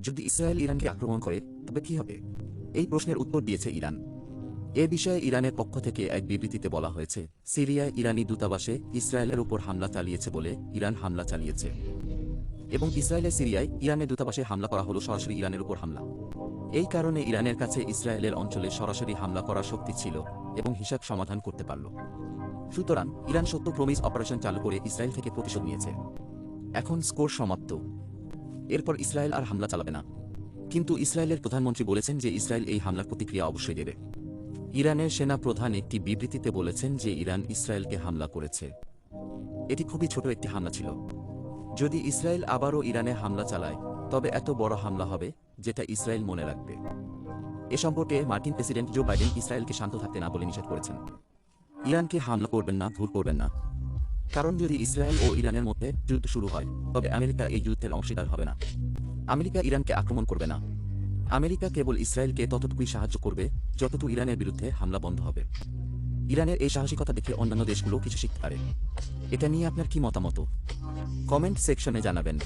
যদি ইসরায়েল ইরানকে আক্রমণ করে তবে কি হবে? এই প্রশ্নের উত্তর দিয়েছে ইরান। এ বিষয়ে ইরানের পক্ষ থেকে এক বিবৃতিতে বলা হয়েছে, সিরিয়ায় ইরানি দূতাবাসে ইসরায়েলের উপর হামলা চালিয়েছে বলে ইরান হামলা চালিয়েছে। এবং ইসরায়েলের সিরিয়ায় ইরানের দূতাবাসে হামলা করা হলো সরাসরি ইরানের উপর হামলা। এই কারণে ইরানের কাছে ইসরায়েলের অঞ্চলে সরাসরি হামলা করার শক্তি ছিল এবং হিসাব সমাধান করতে পারল। সুতরাং ইরান সত্য প্রমিস অপারেশন চালু করে ইসরায়েল থেকে প্রতিশোধ নিয়েছে। এখন স্কোর সমাপ্ত। এরপর ইসরায়েল আর হামলা চালাবে না। কিন্তু ইসরায়েলের প্রধানমন্ত্রী বলেছেন যে ইসরায়েল এই হামলার প্রতিক্রিয়া অবশ্যই দেবে। ইরানের সেনা প্রধান একটি বিবৃতিতে বলেছেন যে ইরান ইসরায়েলকে হামলা করেছে। এটি খুবই ছোট একটি হামলা ছিল। যদি ইসরায়েল আবারও ইরানে হামলা চালায় তবে এত বড় হামলা হবে যেটা ইসরায়েল মনে রাখবে। এ সম্পর্কে মার্কিন প্রেসিডেন্ট জো বাইডেন ইসরায়েলকে শান্ত থাকতে না বলে নিষেধ করেছেন। ইরানকে হামলা করবেন না, ভুল করবেন না। কারণ যদি ইসরায়েল ও ইরানের মধ্যে যুদ্ধ শুরু হয় তবে আমেরিকা এই যুদ্ধের অংশীদার হবে না। আমেরিকা ইরানকে আক্রমণ করবে না। আমেরিকা কেবল ইসরায়েলকে ততটুকুই সাহায্য করবে যতটুকু ইরানের বিরুদ্ধে হামলা বন্ধ হবে। ইরানের এই সাহসিকতা দেখে অন্যান্য দেশগুলো কিছু শিখতে পারে। এটা নিয়ে আপনার কি মতামত? কমেন্ট সেকশনে জানাবেন।